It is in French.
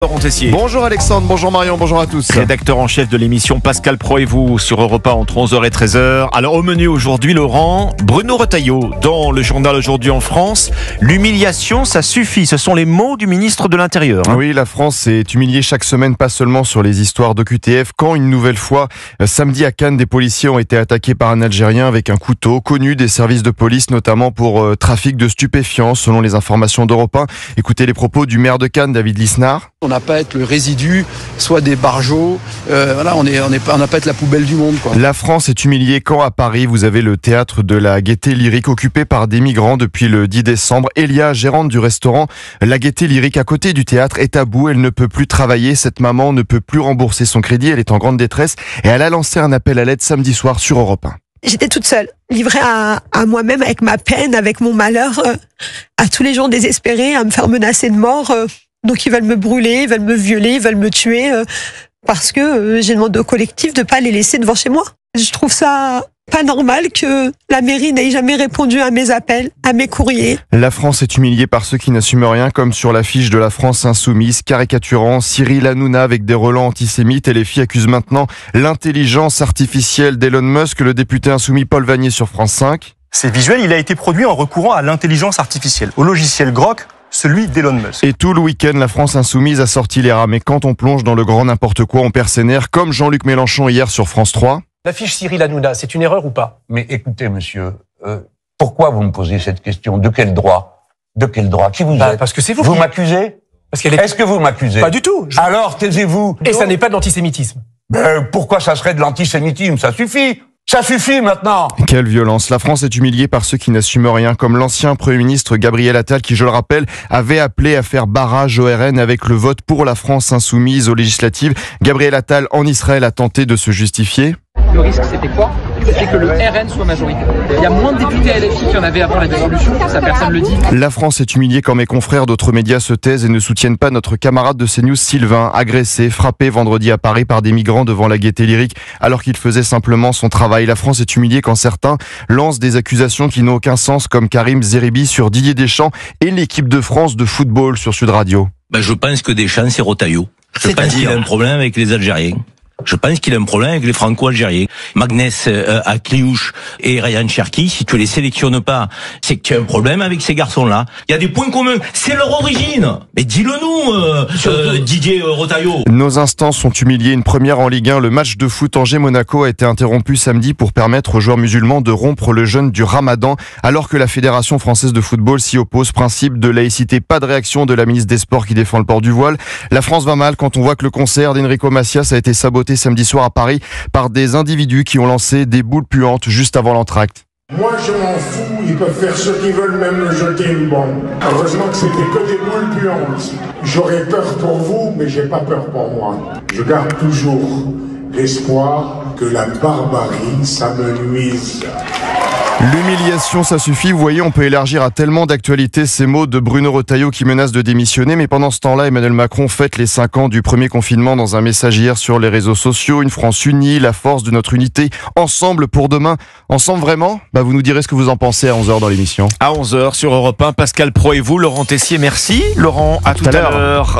Laurent Tessier. Bonjour Alexandre, bonjour Marion, bonjour à tous. Rédacteur en chef de l'émission Pascal Pro et vous sur Europe 1 entre 11h et 13h. Alors au menu aujourd'hui, Laurent, Bruno Retailleau dans le journal Aujourd'hui en France. L'humiliation, ça suffit. Ce sont les mots du ministre de l'Intérieur. Oui, la France est humiliée chaque semaine, pas seulement sur les histoires d'OQTF. Quand une nouvelle fois, samedi à Cannes, des policiers ont été attaqués par un Algérien avec un couteau, connu des services de police, notamment pour trafic de stupéfiants, selon les informations d'Europe 1. Écoutez les propos du maire de Cannes, David Lisnard. On n'a pas à être le résidu, soit des barjots. On n'a pas à être la poubelle du monde, quoi. La France est humiliée quand à Paris, vous avez le théâtre de la Gaîté Lyrique occupé par des migrants depuis le 10 décembre. Elia, gérante du restaurant La Gaîté Lyrique à côté du théâtre, est à bout. Elle ne peut plus travailler. Cette maman ne peut plus rembourser son crédit. Elle est en grande détresse et elle a lancé un appel à l'aide samedi soir sur Europe 1. J'étais toute seule, livrée à moi-même, avec ma peine, avec mon malheur, à tous les jours désespérés, à me faire menacer de mort. Donc ils veulent me brûler, ils veulent me violer, ils veulent me tuer parce que j'ai demandé au collectif de pas les laisser devant chez moi. Je trouve ça pas normal que la mairie n'ait jamais répondu à mes appels, à mes courriers. La France est humiliée par ceux qui n'assument rien, comme sur l'affiche de la France insoumise, caricaturant Cyril Hanouna avec des relents antisémites. Et les filles accusent maintenant l'intelligence artificielle d'Elon Musk, le député insoumis Paul Vannier sur France 5. C'est visuel, il a été produit en recourant à l'intelligence artificielle, au logiciel Grok, celui d'Elon Musk. Et tout le week-end, la France insoumise a sorti les rames. Et quand on plonge dans le grand n'importe quoi, on perd ses nerfs, comme Jean-Luc Mélenchon hier sur France 3. L'affiche Cyril Hanouna, c'est une erreur ou pas? Mais écoutez, monsieur, pourquoi vous me posez cette question? De quel droit? De quel droit? Qui vous êtes? Parce que c'est vous. Vous m'accusez? Est-ce que vous m'accusez? Pas du tout. Alors, taisez-vous. Et ça n'est pas de l'antisémitisme. Pourquoi ça serait de l'antisémitisme? Ça suffit. Ça suffit maintenant. Quelle violence. La France est humiliée par ceux qui n'assument rien, comme l'ancien Premier ministre Gabriel Attal qui, je le rappelle, avait appelé à faire barrage au RN avec le vote pour la France insoumise aux législatives. Gabriel Attal, en Israël, a tenté de se justifier. Le risque, c'était quoi? C'était que le RN soit majoritaire. Il y a moins de députés LFI qu'il y en avait avant la dissolution, ça personne le dit. La France est humiliée quand mes confrères d'autres médias se taisent et ne soutiennent pas notre camarade de CNews Sylvain, agressé, frappé vendredi à Paris par des migrants devant la Gaîté Lyrique alors qu'il faisait simplement son travail. La France est humiliée quand certains lancent des accusations qui n'ont aucun sens, comme Karim Zeribi sur Didier Deschamps et l'équipe de France de football sur Sud Radio. Je pense que Deschamps, c'est Retailleau. Je pense qu'il a un problème avec les Algériens. Je pense qu'il a un problème avec les Franco-Algériens. Magnès Akliouche et Ryan Cherki, si tu les sélectionnes pas, c'est que tu as un problème avec ces garçons-là. Il y a des points communs, c'est leur origine. Mais dis-le nous, Didier Retailleau. Nos instances sont humiliées. Une première en Ligue 1, le match de foot Angers-Monaco a été interrompu samedi pour permettre aux joueurs musulmans de rompre le jeûne du Ramadan, alors que la Fédération française de football s'y oppose. Principe de laïcité, pas de réaction de la ministre des Sports qui défend le port du voile. La France va mal quand on voit que le concert d'Enrico Macias a été saboté samedi soir à Paris par des individus qui ont lancé des boules puantes juste avant l'entracte. Moi je m'en fous, ils peuvent faire ce qu'ils veulent, même me jeter une bombe. Heureusement que c'était que des boules puantes. J'aurais peur pour vous, mais j'ai pas peur pour moi. Je garde toujours l'espoir que la barbarie, ça me nuise. L'humiliation, ça suffit. Vous voyez, on peut élargir à tellement d'actualités ces mots de Bruno Retailleau qui menace de démissionner. Mais pendant ce temps-là, Emmanuel Macron fête les 5 ans du premier confinement dans un message hier sur les réseaux sociaux. Une France unie, la force de notre unité, ensemble pour demain. Ensemble vraiment? Vous nous direz ce que vous en pensez à 11h dans l'émission. À 11h sur Europe 1, Pascal Pro et vous, Laurent Tessier, merci. Laurent, à tout à l'heure.